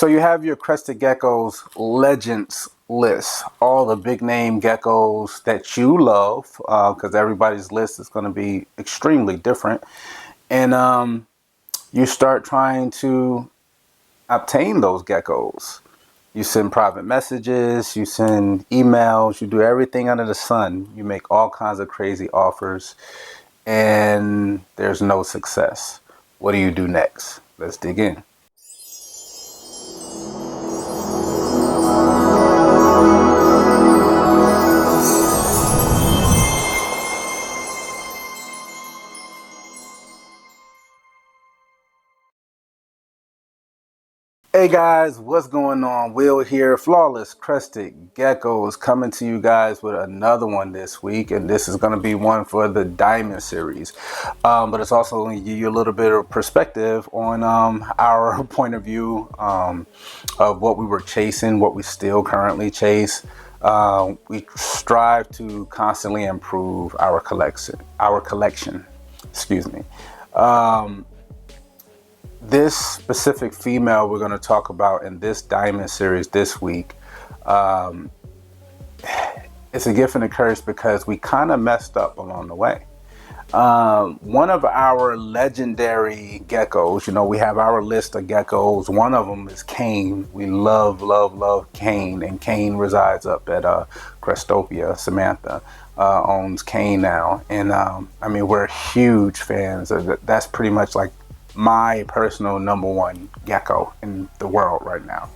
So you have your Crested Geckos Legends list, all the big name geckos that you love, because everybody's list is going to be extremely different. And you start trying to obtain those geckos. You send private messages, you send emails, you do everything under the sun. You make all kinds of crazy offers, and there's no success. What do you do next? Let's dig in. Hey guys, what's going on? Will here, Flawless Crested Geckos, coming to you guys with another one this week, and this is going to be one for the Diamond series, but it's also going to give you a little bit of perspective on our point of view of what we were chasing, what we still currently chase. We strive to constantly improve our collection. Excuse me. This specific female we're going to talk about in this Diamond series this week, it's a gift and a curse because we kind of messed up along the way. One of our legendary geckos, you know, we have our list of geckos. One of them is Kane. We love Kane, and Kane resides up at Crestopia. Samantha owns Kane now, and I mean, we're huge fans. That's pretty much like my personal number one gecko in the world right now.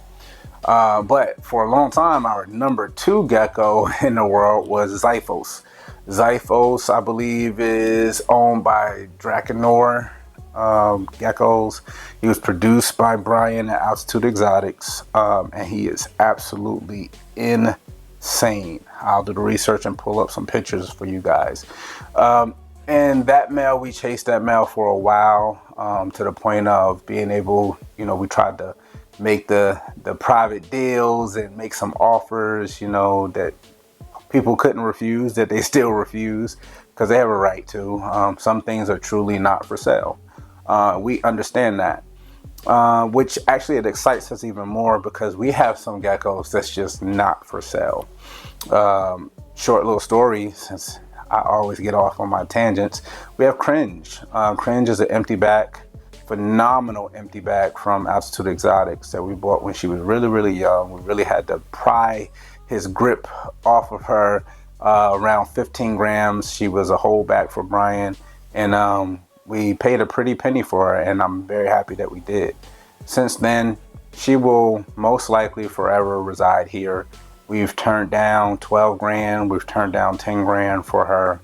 But for a long time, our number two gecko in the world was Xiphos. Xiphos, I believe, is owned by Drakenor Geckos. He was produced by Brian at Altitude Exotics, and he is absolutely insane. I'll do the research and pull up some pictures for you guys. And that male, we chased that male for a while, to the point of being able, you know, we tried to make the private deals and make some offers, you know, that people couldn't refuse, that they still refuse because they have a right to. Some things are truly not for sale. We understand that, which actually it excites us even more because we have some geckos that's just not for sale. Short little story, since I always get off on my tangents. We have Cringe. Cringe is an empty back, phenomenal empty back from Altitude Exotics that we bought when she was really young. We really had to pry his grip off of her around 15 grams. She was a whole back for Brian, and we paid a pretty penny for her, and I'm very happy that we did. Since then, she will most likely forever reside here. We've turned down 12 grand. We've turned down 10 grand for her.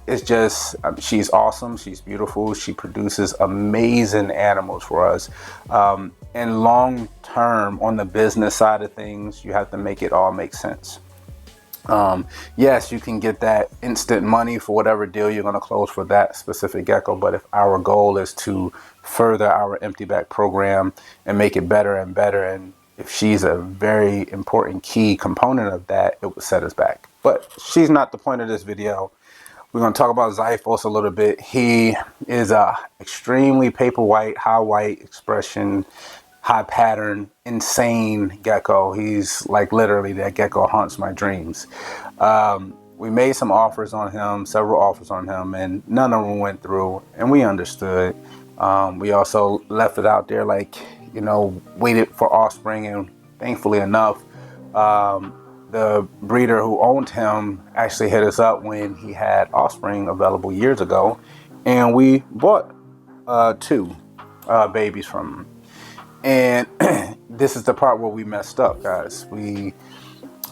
It's just, she's awesome. She's beautiful. She produces amazing animals for us. And long term, on the business side of things, you have to make it all make sense. Yes, you can get that instant money for whatever deal you're going to close for that specific gecko. But if our goal is to further our empty back program and make it better and better, and if she's a very important key component of that, it would set us back. But she's not the point of this video. We're going to talk about Xiphos a little bit. He is a extremely paper white, high white expression, high pattern, insane gecko. He's like literally that gecko haunts my dreams. We made some offers on him, several offers on him, and none of them went through, and we understood. We also left it out there like, you know, waited for offspring, and thankfully enough, the breeder who owned him actually hit us up when he had offspring available years ago, and we bought two babies from him. And this is the part where we messed up, guys. We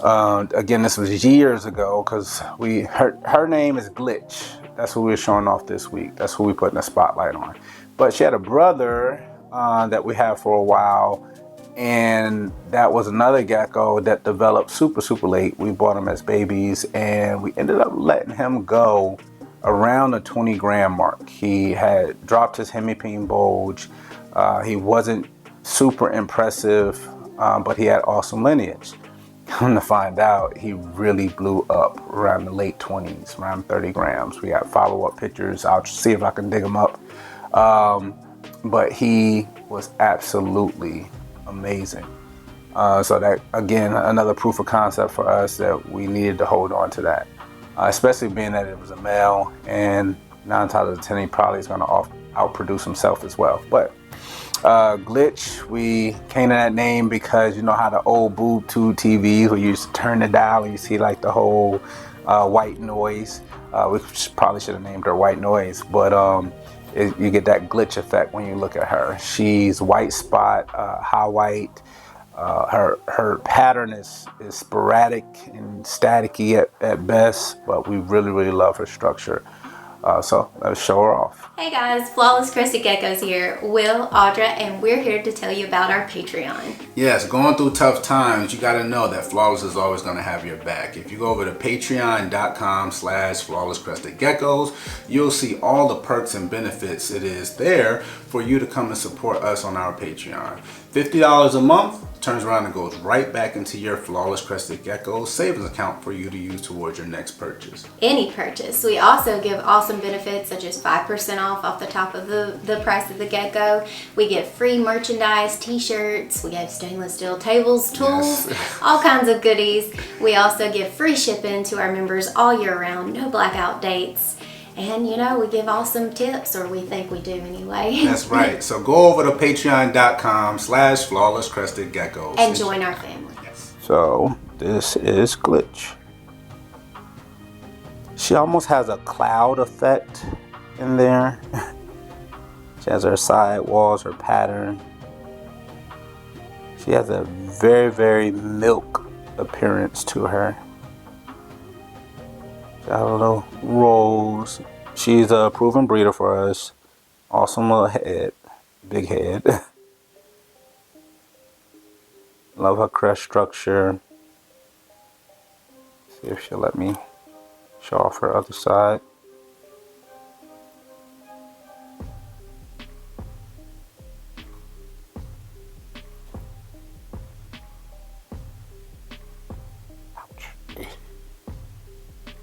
again, this was years ago, because her name is Glitch. That's who we're showing off this week. That's who we put in the spotlight on. But she had a brother that we had for a while, and that was another gecko that developed super late. We bought him as babies, and we ended up letting him go around the 20 gram mark. He had dropped his hemipene bulge. He wasn't super impressive, but he had awesome lineage. Come to find out, he really blew up around the late 20s, around 30 grams. We have follow-up pictures. I'll see if I can dig them up. But he was absolutely amazing. So that, again, another proof of concept for us that we needed to hold on to that, especially being that it was a male, and 9 times out of 10 he probably is going to outproduce himself as well. But Glitch, we came to that name because you know how the old boob tube TVs where you just turn the dial and you see like the whole white noise. We probably should have named her White Noise, but you get that glitch effect when you look at her. She's white spot, high white. Her pattern is sporadic and staticky at best, but we really love her structure. So let's show her off. Hey guys, Flawless Crested Geckos here, Will, Audra, and we're here to tell you about our Patreon. Yes, going through tough times, you got to know that Flawless is always going to have your back. If you go over to patreon.com/flawlesscrestedgeckos, you'll see all the perks and benefits it is there for you to come and support us on our Patreon. $50 a month turns around and goes right back into your Flawless Crested Geckos savings account for you to use towards your next purchase. Any purchase. We also give awesome benefits such as 5% off the top of the price of the gecko. We give free merchandise, t-shirts, we have stainless steel tables, tools, yes. All kinds of goodies. We also give free shipping to our members all year round, no blackout dates. And, you know, we give awesome tips, or we think we do anyway. That's right. So go over to patreon.com/flawlesscrestedgeckos and join our family. Yes. So this is Glitch. She almost has a cloud effect in there. She has her side walls, her pattern. She has a very milk appearance to her. Got a little rolls. She's a proven breeder for us. Awesome little head. Big head. Love her crest structure. See if she'll let me show off her other side.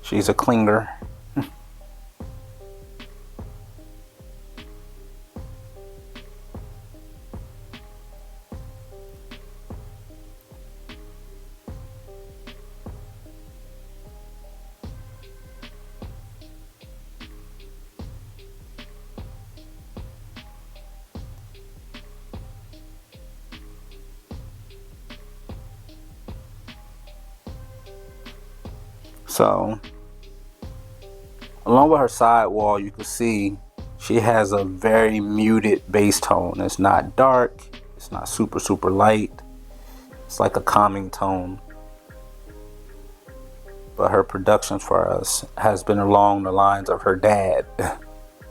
She's a clinger. So along with her sidewall, you can see she has a very muted base tone. It's not dark, it's not super light. It's like a calming tone. But her production for us has been along the lines of her dad,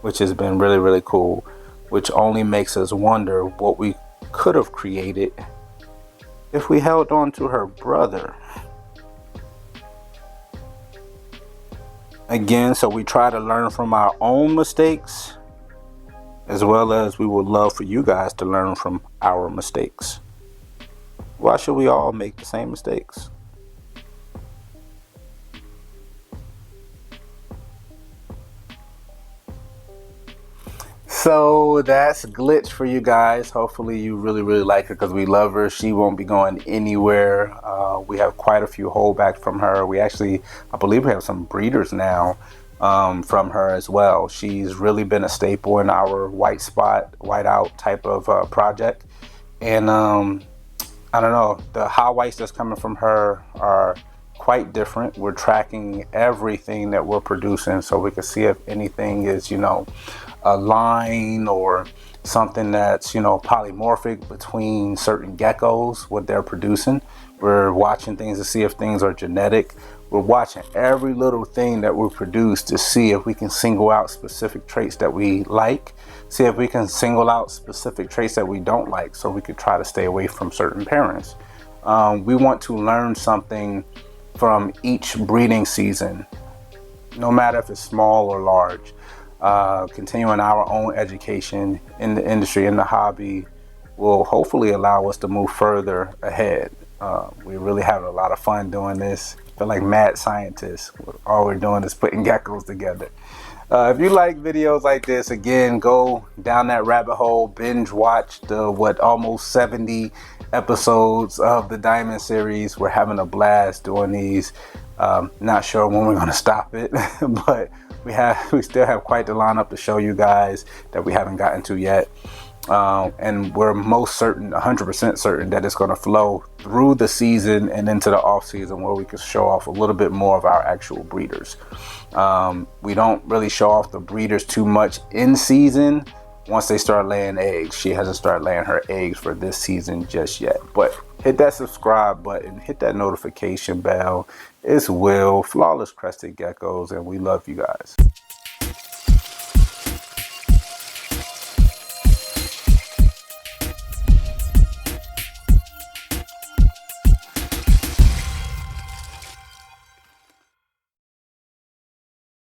which has been really cool, which only makes us wonder what we could have created if we held on to her brother. Again, so we try to learn from our own mistakes, as well as we would love for you guys to learn from our mistakes. Why should we all make the same mistakes? So that's Glitch for you guys. Hopefully you really like her, because we love her. She won't be going anywhere. We have quite a few holdbacks from her. We actually, I believe we have some breeders now from her as well. She's really been a staple in our white spot, white out type of project. And I don't know, the high whites that's coming from her are quite different. We're tracking everything that we're producing so we can see if anything is, you know, a line or something that's, you know, polymorphic between certain geckos, what they're producing. We're watching things to see if things are genetic. We're watching every little thing that we produce to see if we can single out specific traits that we like, see if we can single out specific traits that we don't like, so we could try to stay away from certain parents. We want to learn something from each breeding season, no matter if it's small or large. Continuing our own education in the industry, in the hobby, will hopefully allow us to move further ahead. We really have a lot of fun doing this. I feel like mad scientists. All we're doing is putting geckos together. If you like videos like this, again, go down that rabbit hole, binge watch the almost 70 episodes of the Diamond series. We're having a blast doing these. Not sure when we're going to stop it, but we still have quite the lineup to show you guys that we haven't gotten to yet. And we're most certain, 100% certain, that it's going to flow through the season and into the off season, where we can show off a little bit more of our actual breeders. We don't really show off the breeders too much in season. Once they start laying eggs, she hasn't started laying her eggs for this season just yet. But hit that subscribe button, hit that notification bell. It's Will, Flawless Crested Geckos, and we love you guys.